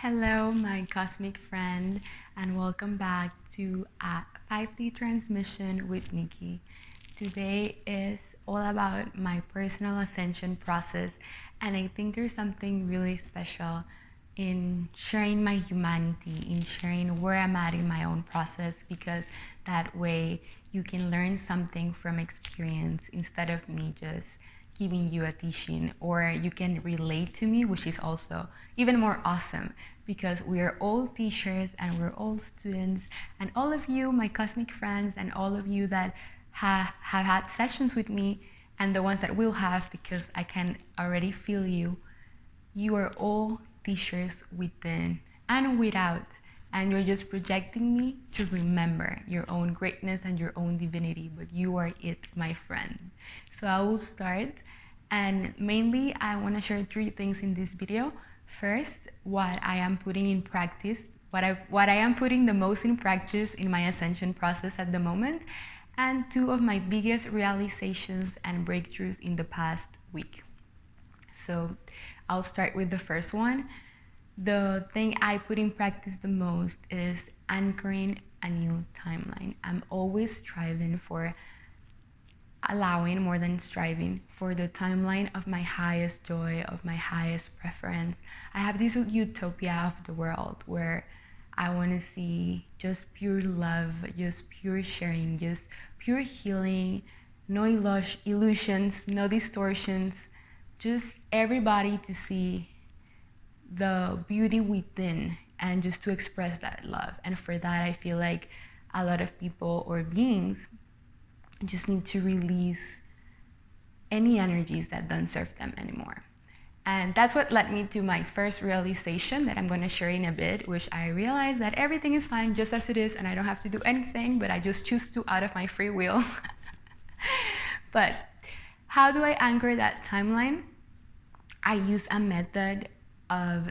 Hello, my cosmic friend, and welcome back to a 5D transmission with Nikki. Today is all about my personal ascension process, and I think there's something really special in sharing my humanity, in sharing where I'm at in my own process, because that way you can learn something from experience instead of me just giving you a teaching, or you can relate to me, which is also even more awesome because we are all teachers and we're all students, and all of you, my cosmic friends, and all of you that have had sessions with me, and the ones that will have, because I can already feel you, you are all teachers within and without, and you're just projecting me to remember your own greatness and your own divinity, but you are it, my friend. So I will start, and mainly I want to share 3 things in this video. First, what I am putting in practice, what I am putting the most in practice in my ascension process at the moment, and 2 of my biggest realizations and breakthroughs in the past week. So I'll start with the first one. The thing I put in practice the most is anchoring a new timeline. I'm always striving for allowing, more than striving, for the timeline of my highest joy, of my highest preference. I have this utopia of the world where I want to see just pure love, just pure sharing, just pure healing, no illusions, no distortions, just everybody to see the beauty within and just to express that love. And for that, I feel like a lot of people or beings just need to release any energies that don't serve them anymore. And that's what led me to my first realization that I'm going to share in a bit, which I realized that everything is fine just as it is and I don't have to do anything, but I just choose to out of my free will. But how do I anchor that timeline? I use a method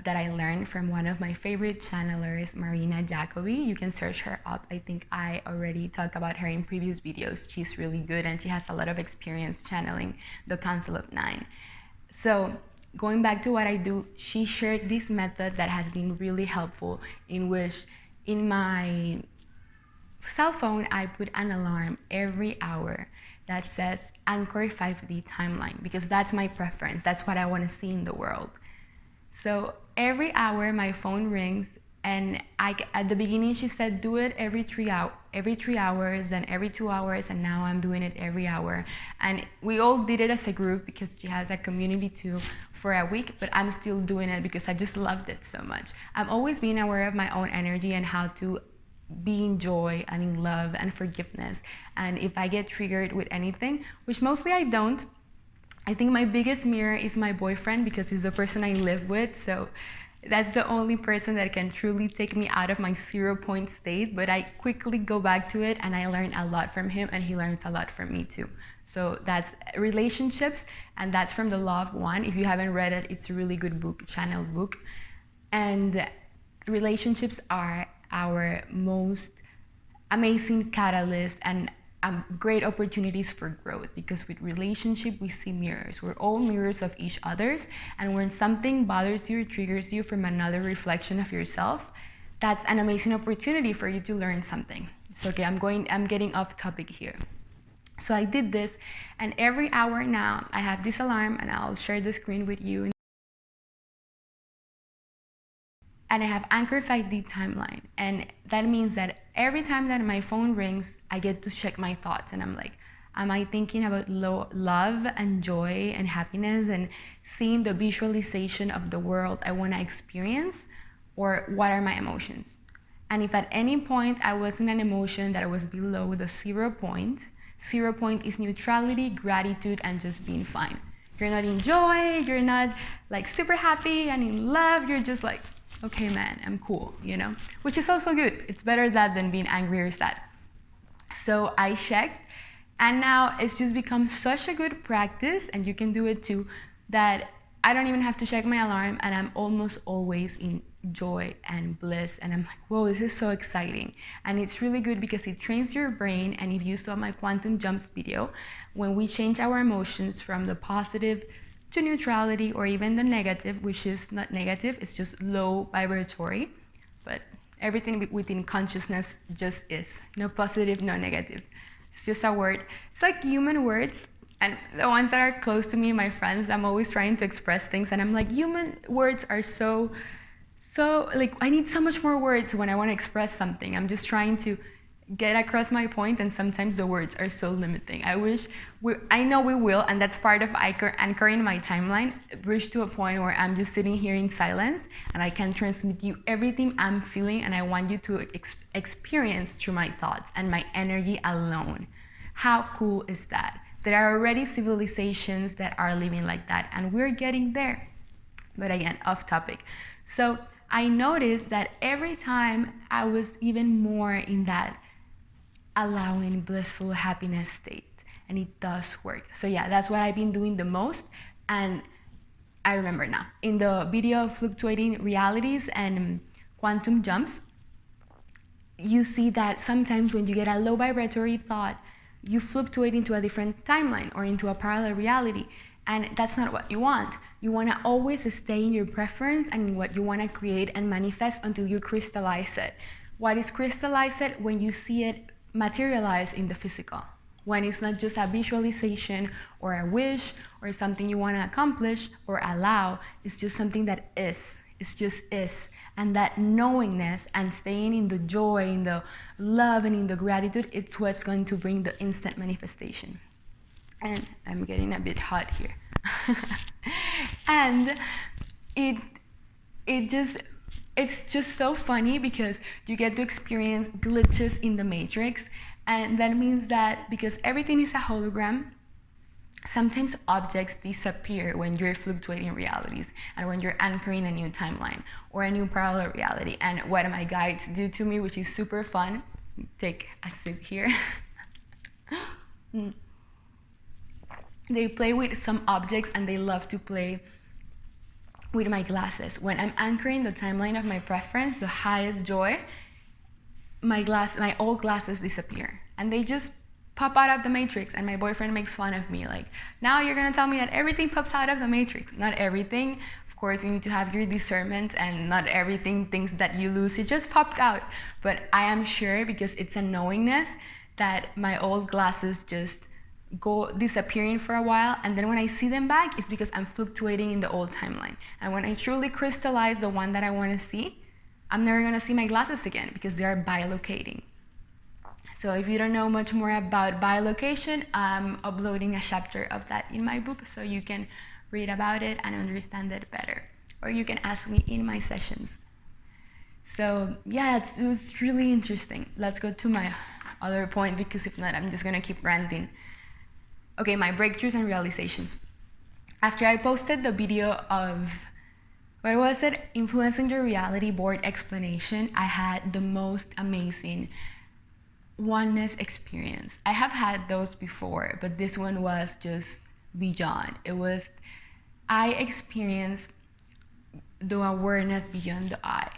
that I learned from one of my favorite channelers, Marina Jacobi. You can search her up. I think I already talked about her in previous videos. She's really good and she has a lot of experience channeling the Council of 9. So going back to what I do, she shared this method that has been really helpful, in which in my cell phone I put an alarm every hour that says anchor 5D timeline, because that's my preference. That's what I want to see in the world. So every hour my phone rings, and at the beginning she said do it every 3 hours, then every 2 hours, and now I'm doing it every hour. And we all did it as a group because she has a community too for a week, but I'm still doing it because I just loved it so much. I'm always being aware of my own energy and how to be in joy and in love and forgiveness. And if I get triggered with anything, which mostly I don't, I think my biggest mirror is my boyfriend, because he's the person I live with. So that's the only person that can truly take me out of my 0 point state. But I quickly go back to it and I learn a lot from him, and he learns a lot from me too. So that's relationships, and that's from The Law of One. If you haven't read it, it's a really good book, channel book. And relationships are our most amazing catalyst and great opportunities for growth, because with relationship we see mirrors. We're all mirrors of each other's, and when something bothers you or triggers you from another reflection of yourself, that's an amazing opportunity for you to learn something. So okay, I'm getting off topic here. So I did this, and every hour now I have this alarm, and I'll share the screen with you. And I have anchored 5D timeline, and that means that every time that my phone rings, I get to check my thoughts, and I'm like, am I thinking about love and joy and happiness and seeing the visualization of the world I want to experience, or what are my emotions? And if at any point I was in an emotion that was below the 0 point, 0 point is neutrality, gratitude, and just being fine. You're not in joy, you're not like super happy and in love, you're just like, okay man, I'm cool, you know? Which is also good. It's better that than being angry or sad. So I checked, and now it's just become such a good practice, and you can do it too, that I don't even have to check my alarm, and I'm almost always in joy and bliss, and I'm like, whoa, this is so exciting. And it's really good because it trains your brain, and if you saw my quantum jumps video, when we change our emotions from the positive to neutrality, or even the negative, which is not negative, it's just low vibratory. But everything within consciousness just is. No positive, no negative. It's just a word. It's like human words. And the ones that are close to me, my friends, I'm always trying to express things. And I'm like, human words are so like, I need so much more words when I want to express something. I'm just trying to get across my point, and sometimes the words are so limiting. I know we will, and that's part of anchoring my timeline, reach to a point where I'm just sitting here in silence and I can transmit you everything I'm feeling, and I want you to experience through my thoughts and my energy alone. How cool is that? There are already civilizations that are living like that, and we're getting there. But again, off topic. So I noticed that every time I was even more in that allowing blissful happiness state, and it does work. So yeah, that's what I've been doing the most. And I remember now, in the video of fluctuating realities and quantum jumps, you see that sometimes when you get a low vibratory thought, you fluctuate into a different timeline or into a parallel reality. And that's not what you want. You want to always stay in your preference and in what you want to create and manifest until you crystallize it. What is crystallize it? When you see it materialize in the physical. When it's not just a visualization or a wish or something you want to accomplish or allow, it's just something that is. It just is. And that knowingness and staying in the joy, in the love, and in the gratitude, it's what's going to bring the instant manifestation. And I'm getting a bit hot here. And it's just so funny because you get to experience glitches in the matrix. And that means that because everything is a hologram, sometimes objects disappear when you're fluctuating realities and when you're anchoring a new timeline or a new parallel reality. And what my guides do to me, which is super fun, take a sip here. They play with some objects, and they love to play with my glasses. When I'm anchoring the timeline of my preference, the highest joy, my old glasses disappear. And they just pop out of the matrix, and my boyfriend makes fun of me, like, now you're gonna tell me that everything pops out of the matrix. Not everything. Of course, you need to have your discernment, and not everything, things that you lose, it just popped out. But I am sure, because it's a knowingness, that my old glasses just go disappearing for a while, and then when I see them back, it's because I'm fluctuating in the old timeline. And when I truly crystallize the one that I want to see, I'm never going to see my glasses again, because they are bilocating. So if you don't know much more about bilocation, I'm uploading a chapter of that in my book, so you can read about it and understand it better, or you can ask me in my sessions. So yeah, it was really interesting. Let's go to my other point, because if not, I'm just going to keep ranting. Okay, my breakthroughs and realizations. After I posted the video of, what was it? Influencing Your Reality board explanation, I had the most amazing oneness experience. I have had those before, but this one was just beyond. I experienced the awareness beyond the I.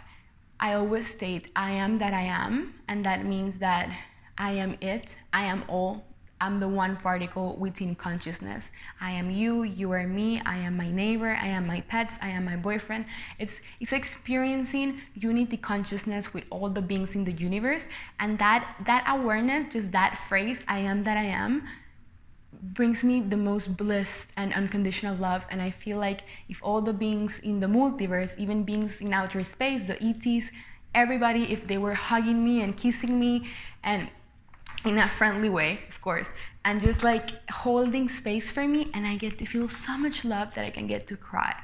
I always state, I am that I am, and that means that I am it, I am all. I'm the one particle within consciousness. I am you, you are me, I am my neighbor, I am my pets, I am my boyfriend. It's experiencing unity consciousness with all the beings in the universe. And that awareness, just that phrase, I am that I am, brings me the most bliss and unconditional love. And I feel like if all the beings in the multiverse, even beings in outer space, the ETs, everybody, if they were hugging me and kissing me, and in a friendly way, of course, and just like holding space for me, and I get to feel so much love that I can get to cry.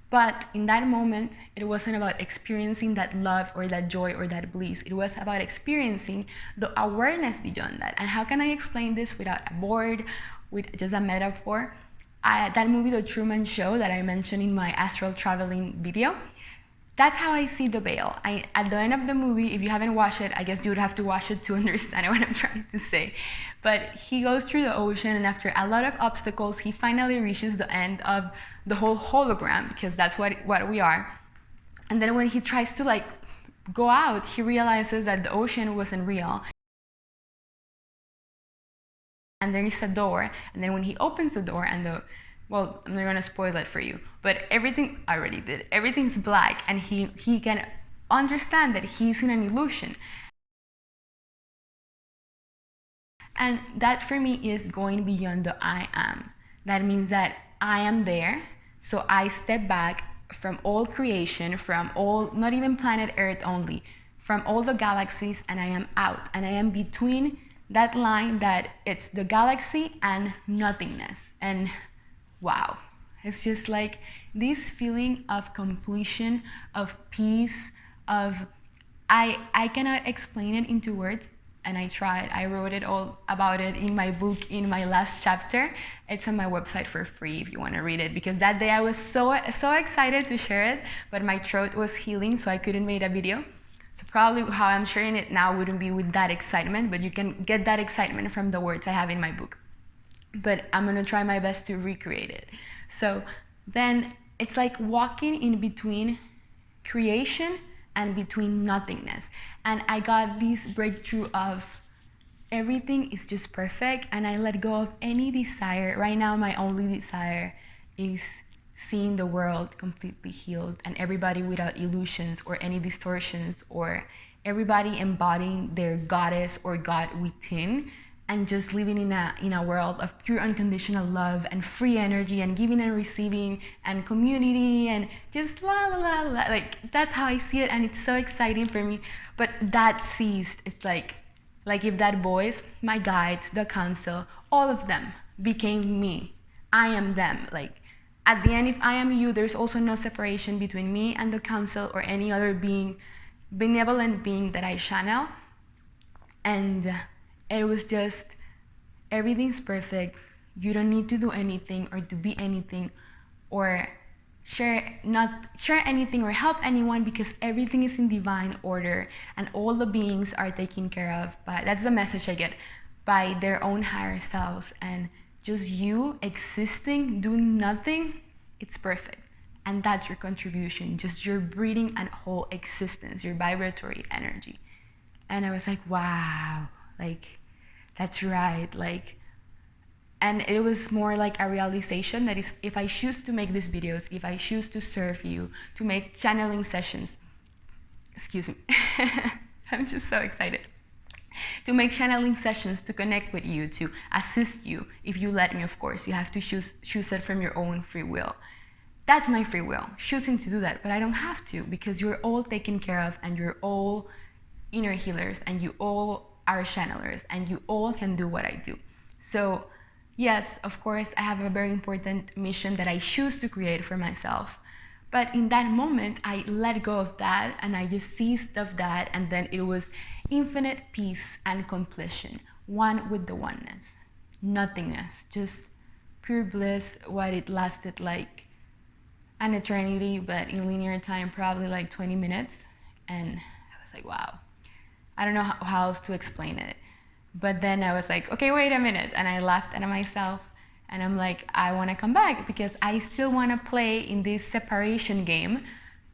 But in that moment, it wasn't about experiencing that love or that joy or that bliss. It was about experiencing the awareness beyond that. And how can I explain this without a board, with just a metaphor? That movie, The Truman Show, that I mentioned in my astral traveling video, that's how I see the veil. At the end of the movie, if you haven't watched it, I guess you would have to watch it to understand what I'm trying to say. But he goes through the ocean, and after a lot of obstacles, he finally reaches the end of the whole hologram, because that's what we are. And then when he tries to like go out, he realizes that the ocean wasn't real. And there is a door, and then when he opens the door and well, I'm not gonna spoil it for you, but everything, I already did, everything's black, and he can understand that he's in an illusion. And that for me is going beyond the I am. That means that I am there, so I step back from all creation, from all, not even planet Earth only, from all the galaxies, and I am out, and I am between that line that it's the galaxy and nothingness. And wow, it's just like this feeling of completion, of peace, of I cannot explain it into words, and I tried. I wrote it all about it in my book, in my last chapter. It's on my website for free if you want to read it, because that day I was so excited to share it, but my throat was healing, so I couldn't make a video. So probably how I'm sharing it now wouldn't be with that excitement, but you can get that excitement from the words I have in my book. But I'm gonna try my best to recreate it. So then it's like walking in between creation and between nothingness. And I got this breakthrough of everything is just perfect, and I let go of any desire. Right now, my only desire is seeing the world completely healed and everybody without illusions or any distortions, or everybody embodying their goddess or God within, and just living in a world of pure unconditional love and free energy and giving and receiving and community and just la la la la. Like, that's how I see it, and it's so exciting for me. But that ceased. It's like if that voice, my guides, the council, all of them became me. I am them. Like, at the end, if I am you, there's also no separation between me and the council or any other being, benevolent being that I channel. And it was just, everything's perfect. You don't need to do anything or to be anything or share anything or help anyone, because everything is in divine order and all the beings are taken care of by, that's the message I get, by their own higher selves. And just you existing, doing nothing, it's perfect. And that's your contribution, just your breathing and whole existence, your vibratory energy. And I was like, wow, like, that's right. Like, and it was more like a realization that is, if I choose to make these videos, if I choose to serve you, to make channeling sessions, excuse me, I'm just so excited, to make channeling sessions, to connect with you, to assist you, if you let me, of course. You have to choose it from your own free will. That's my free will, choosing to do that, but I don't have to, because you're all taken care of, and you're all inner healers, and you all are channelers, and you all can do what I do. So yes, of course, I have a very important mission that I choose to create for myself. But in that moment, I let go of that, and I just ceased of that, and then it was infinite peace and completion, one with the oneness, nothingness, just pure bliss. What it lasted like an eternity, but in linear time, probably like 20 minutes. And I was like, wow, I don't know how else to explain it. But then I was like, okay, wait a minute. And I laughed at myself, and I'm like, I want to come back, because I still want to play in this separation game,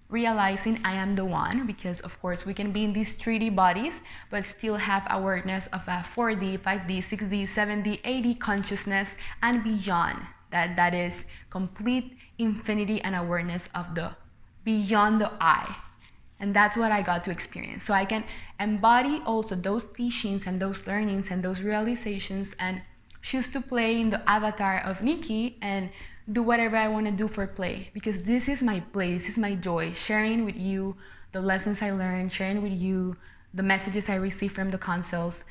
realizing I am the one, because of course we can be in these 3D bodies, but still have awareness of a 4D, 5D, 6D, 7D, 8D consciousness and beyond. That is complete infinity and awareness of the beyond the I. And that's what I got to experience. So I can embody also those teachings and those learnings and those realizations, and choose to play in the avatar of Nicky and do whatever I want to do for play, because this is my play, this is my joy, sharing with you the lessons I learned, sharing with you the messages I receive from the councils.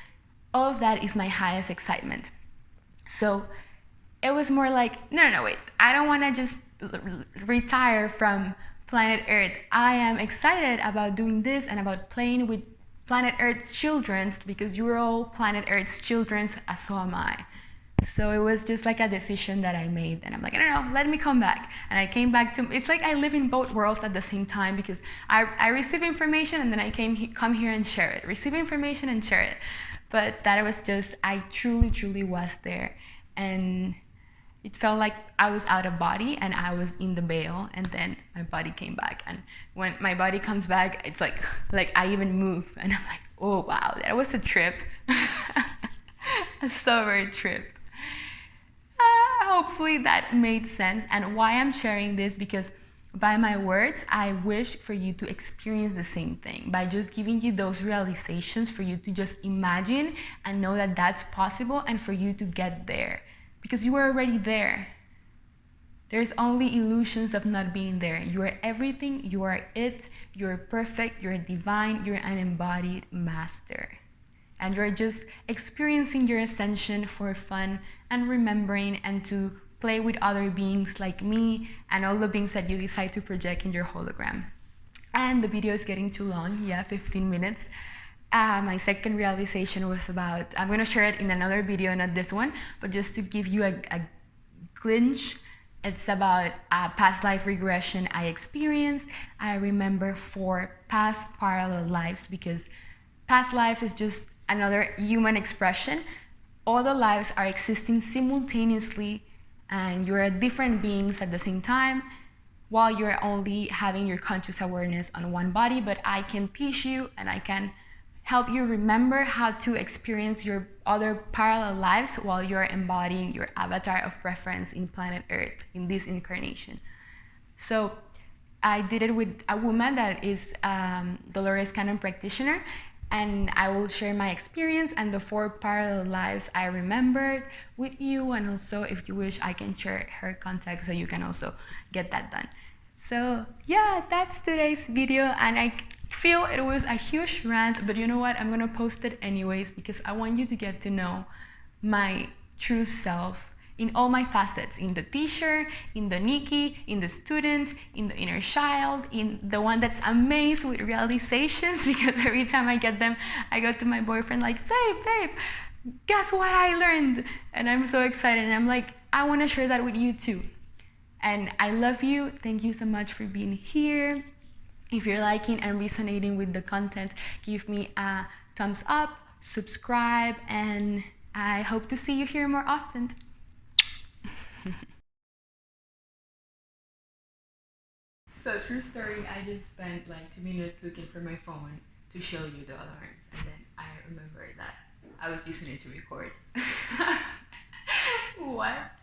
All of that is my highest excitement. So it was more like, no, wait, I don't want to just retire from planet Earth. I am excited about doing this and about playing with planet Earth's children, because you're all planet Earth's children, as so am I. So it was just like a decision that I made, and I'm like, I don't know, let me come back. And I came back to, it's like I live in both worlds at the same time, because I receive information and then I come here and share it, receive information and share it. But that was just, I truly was there. And it felt like I was out of body and I was in the veil, and then my body came back. And when my body comes back, it's like I even move, and I'm like, oh wow, that was a trip. A sober trip. hopefully that made sense. And why I'm sharing this, because by my words, I wish for you to experience the same thing by just giving you those realizations, for you to just imagine and know that that's possible, and for you to get there, because you are already there. There's only illusions of not being there. You are everything, you are it, you're perfect, you're divine, you're an embodied master. And you're just experiencing your ascension for fun and remembering, and to play with other beings like me and all the beings that you decide to project in your hologram. And the video is getting too long, 15 minutes. My second realization was about, I'm gonna share it in another video, not this one, but just to give you a glimpse. It's about past life regression I experienced. I remember 4 past parallel lives, because past lives is just another human expression. All the lives are existing simultaneously, and you're different beings at the same time, while you're only having your conscious awareness on one body. But I can teach you, and I can help you remember how to experience your other parallel lives while you're embodying your avatar of preference in planet Earth in this incarnation. So I did it with a woman that is Dolores Cannon practitioner, and I will share my experience and the 4 parallel lives I remembered with you. And also, if you wish, I can share her contact so you can also get that done. So yeah, that's today's video, and I feel it was a huge rant, but you know what? I'm gonna post it anyways, because I want you to get to know my true self in all my facets, in the teacher, in the Nikki, in the student, in the inner child, in the one that's amazed with realizations, because every time I get them, I go to my boyfriend like, babe, guess what I learned? And I'm so excited, and I'm like, I wanna share that with you too. And I love you. Thank you so much for being here. If you're liking and resonating with the content, give me a thumbs up, subscribe, and I hope to see you here more often. So, true story, I just spent like 2 minutes looking for my phone to show you the alarms, and then I remembered that I was using it to record. What?